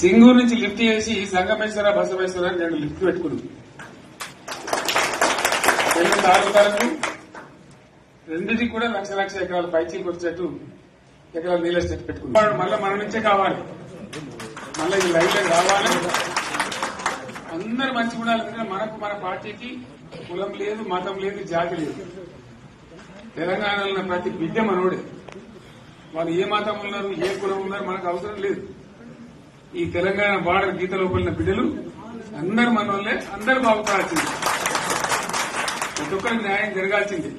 సింగూరు నుంచి లిఫ్ట్ చేసి సంగమేశ్వర బసవేశ్వర అని 2 లిఫ్ట్ పెట్టుకున్నాం. 2 తాలూకాలకు రెండింటికి కూడా లక్ష ఎకరాల పైచీలకు వచ్చేట్టు ఎకరాల నీళ్ళ స్టెట్ పెట్టుకున్నాం. మళ్ళీ మన నుంచే కావాలి, మళ్ళీ ఈ లైన్లో రావాలి. అందరు మంచిగా ఉండాలి. మనకు మన పార్టీకి కులం లేదు, మతం లేదు, జాతి లేదు. తెలంగాణలో ఉన్న ప్రతి బిడ్డ మనోడే. వాళ్ళు ఏ మతం ఉన్నారు, ఏ కులం ఉన్నారు మనకు అవసరం లేదు. ఈ తెలంగాణ బార్డర్ గీత లోపలిన బిడ్డలు అందరు మన వాళ్ళే, అందరూ బాగుపడాల్సింది. ప్రతి ఒక్కరికి న్యాయం జరగాల్సింది.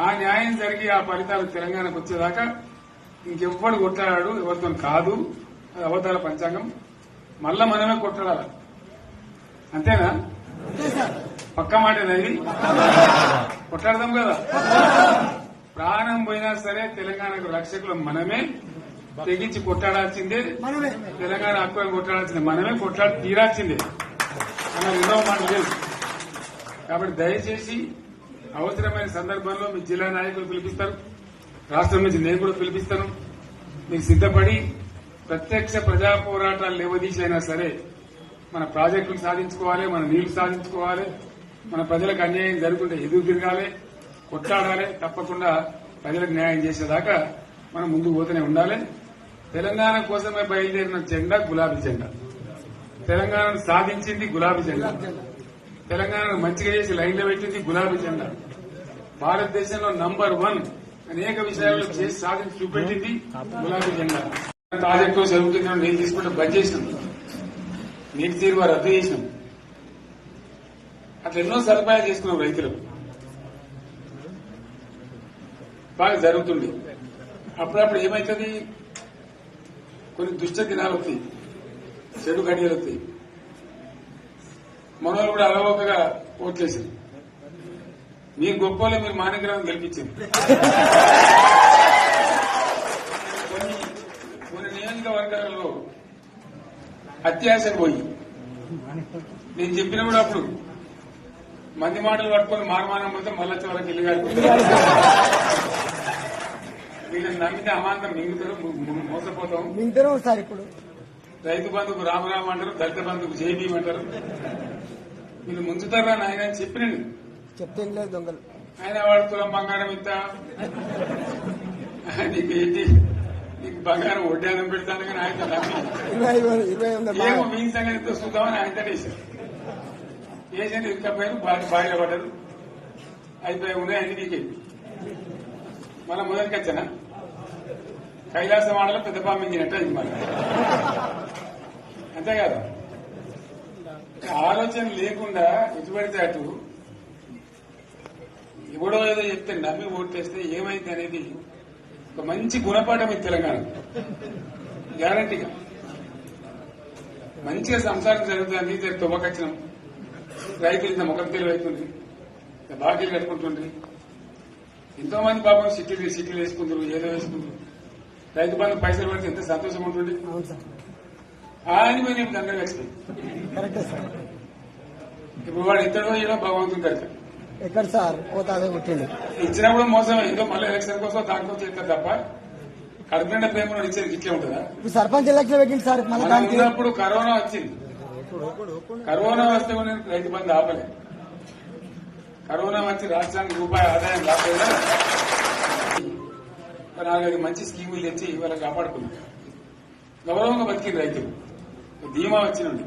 ఆ న్యాయం జరిగి ఆ ఫలితాలు తెలంగాణకు వచ్చేదాకా ఇంకెవ్వడు కొట్లాడాడు, ఎవరితో కాదు. అది అవతార పంచాంగం. మళ్ళా మనమే కొట్లాడాలి. అంతేనా? పక్క మాట ఇది. కొట్లాడదాం కదా. ప్రాణం పోయినా సరే తెలంగాణకు రక్షకులు మనమే. తెగించి కొట్లాడాల్సిందే. తెలంగాణ హక్కులను కొట్లాడాల్సిందే. మనమే కొట్లాడి తీరాల్సిందే అన్న రెండవ మాట లేదు. కాబట్టి దయచేసి అవసరమైన సందర్భంలో మీ జిల్లా నాయకులు పిలిపిస్తారు, రాష్ట్రం నుంచి నేను కూడా పిలిపిస్తాను. మీకు సిద్దపడి ప్రత్యక్ష ప్రజా పోరాటాలు లేవదీసైనా సరే మన ప్రాజెక్టులు సాధించుకోవాలి, మన నీళ్లు సాధించుకోవాలి, మన ప్రజలకు అన్యాయం జరుగుతుంటే ఎదురు తిరగాలి, కొట్లాడాలి. తప్పకుండా ప్రజలకు న్యాయం చేసేదాకా మనం ముందుకు పోతూనే ఉండాలి. తెలంగాణ కోసమే బయలుదేరిన జెండా గులాబీ జెండా. తెలంగాణను సాధించింది గులాబీ జెండా. తెలంగాణను మంచిగా చేసి లైన్లో పెట్టింది గులాబీ జెండా. భారతదేశంలో నంబర్ 1 అనేక విషయాల్లో చేసి సాధించి చూపెట్టింది గులాబీ జెండా. ప్రాజెక్టు చెరువు కింద నీళ్ళు తీసుకుంటే బంద్ చేసినాం, నీటి తీరువ రద్దు చేసినాం. అట్లా ఎన్నో సదుపాయాలు చేసుకున్నాం. రైతులకు బాగా జరుగుతుంది. అప్పుడప్పుడు ఏమవుతుంది, కొన్ని దుష్ట దినాలు వస్తాయి, చెడు గడియలు వస్తాయి. మనోళ్ళు కూడా అలవోకగా ఓట్లేసింది. మీరు గొప్పలో మీరు మాణిక్యరావుని గెలిపించింది. కొన్ని నియోజకవర్గాలలో అత్యాశకు పోయి నేను చెప్పిన కూడా అప్పుడు మంది మాటలు పట్టుకొని మారమానం పోతే మళ్ళీ చివరికి ఇల్లు కట్టుకుంటారు. వీళ్ళని నమ్మితే అమాంతం మోసపోతాం. సార్ ఇప్పుడు రైతు బంధుకు రామరామ అంటారు, దళిత బంధుకు జైబీ అంటారు. వీళ్ళు ముంచుతారా నాయన అని చెప్పినండి. చెప్తే దొంగలు ఆయన వాడు తులం బంగారం ఇంత నీకు ఏంటి, నీకు బంగారం వడ్డానం పెడతాను కానీ ఆయన నమ్మి ఏమో మీ సంగతితో చూద్దామని ఆయన వేశారు. వేసండి ఇంకా పైన బాయిలో పడ్డారు. అయిపోయి ఉన్నాయి అన్ని నీకే. మళ్ళా మొదటికి వచ్చానా కైలాసం ఆడలో పెద్ద పామించినట్టు అది మళ్ళీ. అంతే కదా. ఆలోచన లేకుండా ఎటు పడితే అటు ఎవడో ఏదో చెప్తే నమ్మి ఓట్లేస్తే ఏమైంది అనేది ఒక మంచి గుణపాఠం ఈ తెలంగాణ. గ్యారంటీగా మంచిగా సంసారం జరుగుతుంది. తుమ్మకచ్చినాం, రైతులు ఇంత ముఖం తెలివైతుంది, బాకీలు కట్టుకుంటుండ్రి. ఎంతో మంది పాపం సిటీలు వేసుకుంటారు, ఏదో వేసుకుంటారు. రైతు బంధు పైసలు పడితే ఎంత సంతోషం ఉంటుంది. ఆయన పోయి నేను గంగలు వేసుకుంది. ఇప్పుడు వాడు ఇద్దరు ఏదో భగవంతుని కడతాడు. ఎక్కడ సార్ పోతాదే పుట్టింది. ఇచ్చినప్పుడు మోసం ఏదో మళ్ళీ ఎలక్షన్ కోసం దానికోసం చేస్తారు తప్ప కడుపునిండా ప్రేమ ఇచ్చేది ఇట్లే ఉంటుందా? సర్పంచ్ ఎలక్షన్ పెట్టింది సార్. ఉన్నప్పుడు కరోనా వచ్చింది. కరోనా వస్తే కూడా రైతు బంధు ఆపలేదు. కరోనా వచ్చి రాష్ట్రానికి రూపాయి ఆదాయం రాకుండా 4-5 మంచి స్కీములు తెచ్చి వాళ్ళకి కాపాడుకున్నారు. గౌరవంగా బతికింది రైతులు. బీమా వచ్చినండి.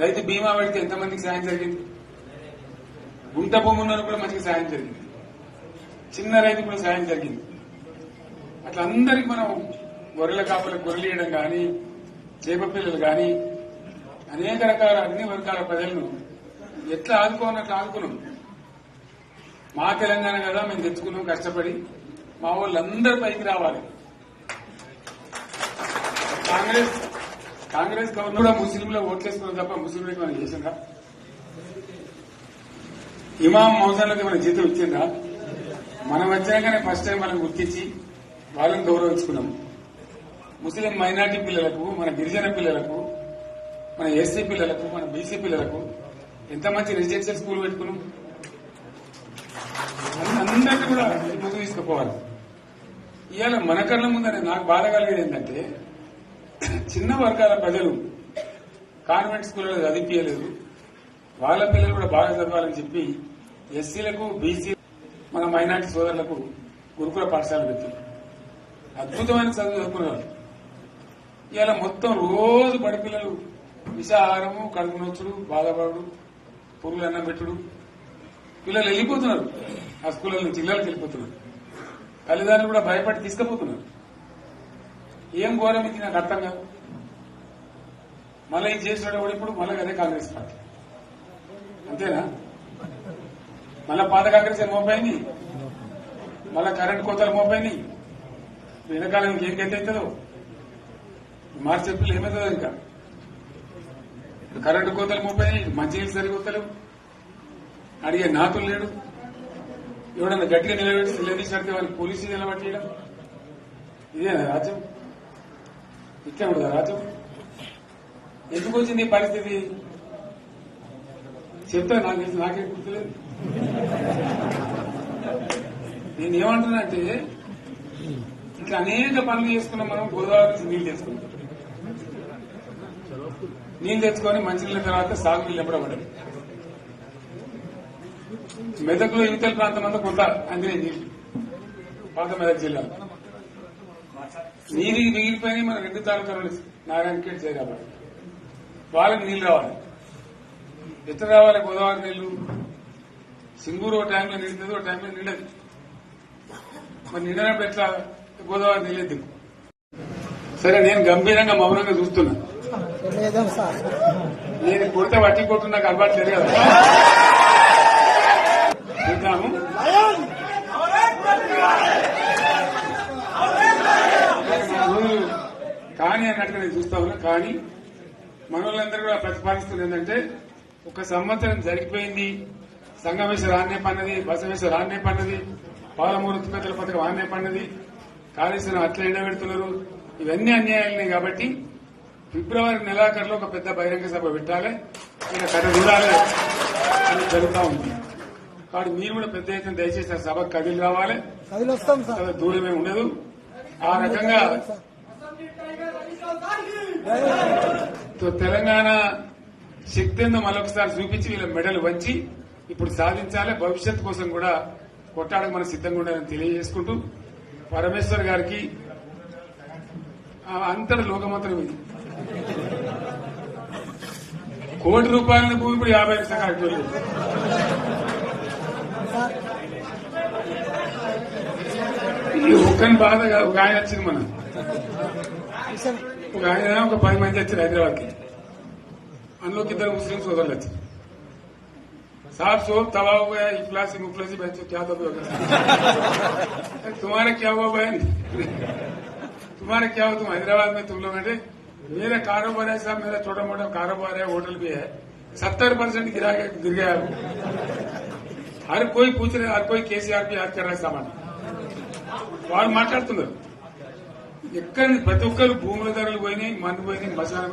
రైతు బీమా పెడితే ఎంతమందికి సాయం జరిగింది? గుంట భూమి ఉన్న కూడా మంచిగా సాయం జరిగింది. చిన్న రైతు కూడా సాయం జరిగింది. అట్లా అందరికి మనం గొర్రెల కాపులకు గొర్రెలు ఇవ్వడం కానీ, చేప పిల్లలు కానీ అనేక రకాల అన్ని వర్గాల ప్రజలను ఎట్లా ఆదుకోనట్లు ఆదుకున్నాం. మా తెలంగాణ కదా మేము తెచ్చుకున్నాం కష్టపడి. మా వాళ్ళందరూ పైకి రావాలి. కాంగ్రెస్ గవర్నమెంట్ కూడా ముస్లింలో ఓట్లేసుకున్నాం తప్ప ముస్లింలకు మనం చేసిందా? ఇమాం మౌజాన్లకి మన జీతం ఇచ్చిందా? మనం వచ్చాకనే ఫస్ట్ టైం మనం గుర్తించి వాళ్ళని గౌరవించుకున్నాం. ముస్లిం మైనార్టీ పిల్లలకు, మన గిరిజన పిల్లలకు, మన ఎస్సీ పిల్లలకు, మన బీసీ పిల్లలకు ఎంత మంచి రెసిడెన్షియల్ స్కూల్ పెట్టుకున్నాం. అందరినీ కూడా ముందుకు తీసుకుపోవాలి. ఇవాళ మన కళ్ళ ముందనే నాకు బాధ కలిగేది ఏంటంటే చిన్న వర్గాల ప్రజలు కాన్వెంట్ స్కూల్లో చదివించలేదు, వాళ్ళ పిల్లలు కూడా బాగా చదవాలని చెప్పి ఎస్సీలకు, బీసీ, మన మైనార్టీ సోదరులకు గురుకుల పాఠశాలలు పెట్టారు. అద్భుతమైన చదువు చదువుకునేవారు. ఇలా మొత్తం రోజు బడి పిల్లలు విషాహారము, కడుపు నొచ్చుడు, బాధపడు, పురుగులు అన్నం పెట్టుడు, పిల్లలు వెళ్ళిపోతున్నారు. ఆ స్కూళ్ళ నుంచి ఇళ్లకి వెళ్ళిపోతున్నారు. తల్లిదండ్రులు కూడా భయపడి తీసుకుపోతున్నారు. ఏం ఘోరం ఇది నాకు అర్థం కాదు. మళ్ళీ ఇది చేసినాడు కూడా ఇప్పుడు మళ్ళీ అదే కాంగ్రెస్ పార్టీ అంతేనా? మళ్ళా పాత కాంగ్రెస్ మోపైంది, మళ్ళా కరెంట్ కోతలు మోపైంది. వెనకాలం ఇంకేం గతి అవుతుందో మార్చి చెప్పి ఏమవుతుందో ఇంకా కరెంటు కోతలు మోపైనాయి, మంచినీళ్ళు సరిగా వస్తలేవు, అడిగే నాతులు లేడు. ఎవడన్నా గట్టిగా నిలబెట్టి నిలదీసినట్టే వాళ్ళని పోలీసు నిలబట్టేయడం. ఇదేనా రాజ్యం? ఇట్లా ఉండదా రాజ్యం? ఎందుకు వచ్చింది ఈ పరిస్థితి చెప్తా. నాకు తెలిసి నాకేం గుర్తులేదు. నేనేమంటున్నా అంటే ఇట్లా అనేక పనులు చేసుకున్నాం. మనం గోదావరి నుంచి నీళ్లు తెచ్చుకున్నాం. నీళ్లు తెచ్చుకొని మంచినీళ్ళ తర్వాత సాగునీళ్ళు ఎప్పుడబడ్డాయి. మెదక్లో యువతల ప్రాంతం అంతా కొంత అందినే నీళ్లు, పాత మెదక్ జిల్లా నీరు మిగిలిపోయినాయి. మన 2 తాలూకాలు నారాయణఖేడ్, జైరాబాద్, వాళ్ళకి నీళ్లు రావాలి. ఎట్లా రావాలి? గోదావరి నీళ్లు సింగూరు ఓ టైంలో నిండుతుంది, ఓ టైంలో నిండదు. మరి నిండినప్పుడు ఎట్లా గోదావరి నీళ్ళెద్దు? సరే, నేను గంభీరంగా మౌనంగా చూస్తున్నా. లేదాం సార్, నేను కొడితే వట్టి కొట్టు నాకు అలవాటు లేదు కదా. చూద్దాము. కానీ అన్నట్టుగా నేను చూస్తా ఉన్నా. కానీ మనోళ్ళందరూ కూడా ప్రతిపాదిస్తుంది ఏంటంటే, 1 సంవత్సరం జరిగిపోయింది, సంగమేశ్వర ఆన్నే పన్నది, బసవేశ్వర ఆన్నే పన్నది, పాలమూరు ఉత్పత్తుల పథకం ఆన్నే పన్నది, కాళేశ్వరం అట్లా ఎండబెడుతున్నారు. ఇవన్నీ అన్యాయాలున్నాయి. కాబట్టి ఫిబ్రవరి నెలాఖరులో ఒక పెద్ద బహిరంగ సభ పెట్టాలి, ఇలా కథ చూడాలి అని జరుగుతూ ఉంది. కాబట్టి మీరు కూడా పెద్ద ఎత్తున దయచేసి ఆ సభకు కదిలి రావాలి. వస్తాం సార్, దూరమే ఉండదు. ఆ రకంగా తెలంగాణ శక్తి ఏందో మరొకసారి చూపించి వీళ్ళ మెడలు వంచి ఇప్పుడు సాధించాలి. భవిష్యత్ కోసం కూడా కొట్టాడకు మనం సిద్ధంగా ఉండాలని తెలియజేసుకుంటూ, పరమేశ్వర్ గారికి అంతటి లోకమంత్రం ఇది. ₹1 కోటి భూమి ఇప్పుడు 50 లక్షల హెక్టార్లు. ఈ ఒక్కని బాధగా ఒక ఆయన వచ్చింది. మన ఒక ఆయన ఒక 10 మంది వచ్చారు హైదరాబాద్కి. అందులోకి 2 ముస్లిం సోదరులు వచ్చారు. साहब सोब तबाह हो गया, इफलासी मुफलसी बहन क्या तो तुम्हारे क्या हुआ बहन, तुम्हारे क्या हो? तुम हैदराबाद में तुम लोग बैठे, मेरा कारोबार है साहब, मेरा छोटा मोटा कारोबार है, होटल भी है, 70% गिर गया। हर कोई पूछ रहे, हर कोई केसीआर भी याद कर रहा है सामान. వాళ్ళు మాట్లాడుతున్నారు. ఎక్కడ ప్రతి ఒక్కరు భూముల ధరలు పోయినాయి, మందు పోయినాయి, మసాలా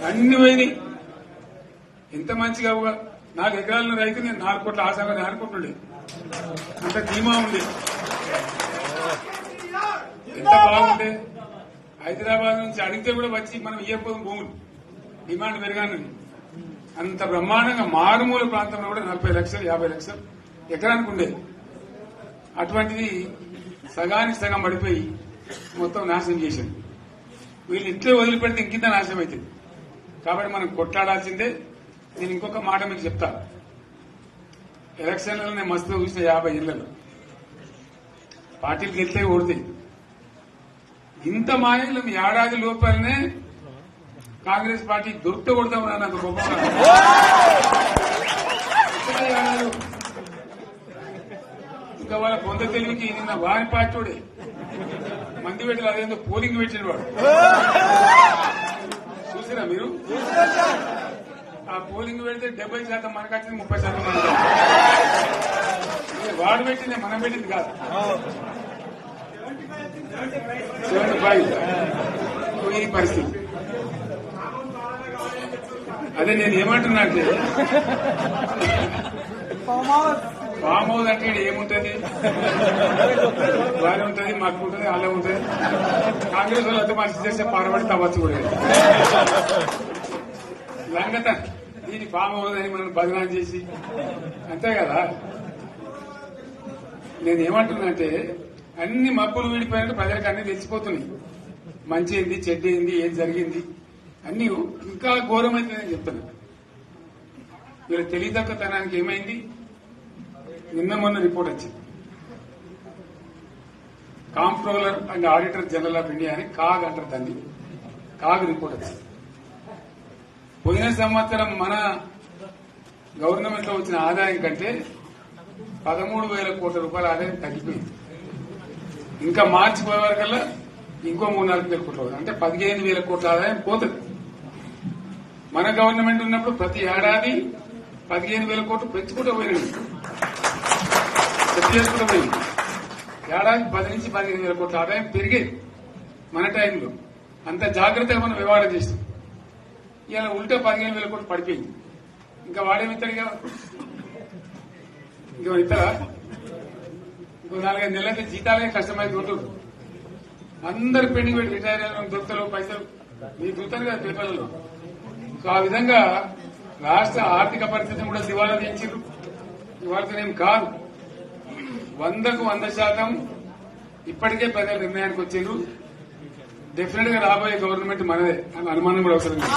అన్ని పోయినాయి. ఎంత మంచిగా 4 ఎకరాల రైతు నేను 4 కోట్ల ఆశాలని అనుకుంటుండే, అంత ధీమా ఉంది. ఎంత బాగుండే. హైదరాబాద్ నుంచి అడిగితే కూడా వచ్చి మనం ఇయ్యకపోదు భూములు, డిమాండ్ పెరగాను. అంత బ్రహ్మాండంగా మారుమూల ప్రాంతంలో కూడా 40 లక్షలు 50 లక్షలు ఎకరానికి ఉండేది. అటువంటిది సగానికి సగం పడిపోయి మొత్తం నాశనం చేశారు. వీళ్ళు ఇట్లే వదిలిపెడితే ఇంకింత నాశనం అవుతుంది. కాబట్టి మనం కొట్లాడాల్సిందే. నేను ఇంకొక మాట మీకు చెప్తా. ఎలక్షన్లలో నేను మస్తుగా చూసిన 50 ఏళ్లలో పార్టీలు గెలితే ఓడితాయి. ఇంత మాయలు ఏడాది లోపలనే కాంగ్రెస్ పార్టీ దొరికితే కొడతామన్నా నాకు గొప్పగా. ఇంకా వాళ్ళ పొంద తెలివికి నిన్న వారి పార్టీడే మంది పెట్టాలి. అదేందో పోలింగ్ పెట్టిన వాడు చూసిరా మీరు? ఆ పోలింగ్ పెడితే 70% మనకు వచ్చింది, 30% మనకు. వాడు పెట్టింది మనం పెట్టింది కాదు. 75 ఈ పరిస్థితి. అదే నేను ఏమంటున్నా అంటే ఫామ్ హౌస్ అంటే ఈడ ఏముంటది, వారి ఉంటది, మాకు ఉంటది, అలా ఉంటది. కాంగ్రెస్ వాళ్ళతో మనిషి చేస్తే పారబడి తవ్వచ్చు కూడా లంగత దీని ఫామ్ హౌస్ అని మనం బదనాం చేసి అంతే కదా. నేను ఏమంటున్నానంటే అన్ని మబ్బులు వీడిపోయినట్టు ప్రజలకు అన్ని తెలిసిపోతున్నాయి. మంచి ఏంది, చెడ్డ ఏంది, ఏం జరిగింది అన్ని ఇంకా ఘోరమైందని చెప్తున్నా. వీళ్ళ తెలియదక్కతనానికి ఏమైంది, నిన్న మొన్న రిపోర్ట్ వచ్చింది. Comptroller and auditor general of India అని కాగ్ అంటారు దాన్ని. కాగ్ రిపోర్ట్ వచ్చింది. పోయిన సంవత్సరం మన గవర్నమెంట్ లో వచ్చిన ఆదాయం కంటే 13,000 కోట్ల రూపాయల ఆదాయం తగ్గిపోయింది. ఇంకా మార్చి పోయే వరకల్లా ఇంకో 3-4 కోట్ల అంటే 15,000 కోట్ల ఆదాయం పోతుంది. మన గవర్నమెంట్ ఉన్నప్పుడు ప్రతి ఏడాది 15,000 కోట్లు పెంచుకుంటూ పోయినాయి, చేసుకుంటూ పోయింది. ఏడాది 10 నుంచి 15,000 కోట్ల ఆదాయం పెరిగేది మన టైంలో. అంత జాగ్రత్తగా మనం వ్యవహారం చేస్తాం. ఇలా ఉల్టా 15,000 కోట్లు పడిపోయింది. ఇంకా వాడేమిస్తాడుగా, ఇంకో ఇతర ఇంకో 4-5 నెలలైతే జీతాలే కష్టమైంది ఉంటుంది. అందరు పెండింగ్ పెట్టి రిటైర్ అయిన దొరుకుతారు పైసలు మీరు చూస్తారు కదా పేపర్లలో. సో ఆ విధంగా రాష్ట్ర ఆర్థిక పరిస్థితిని కూడా దివాలా తీయించారు. ఇవాళనేం కాదు, 100% ఇప్పటికే ప్రజల నిర్ణయానికి వచ్చారు. డెఫినెట్ గా రాబోయే గవర్నమెంట్ మనదే అని అనుమానం కూడా అవసరం లేదు.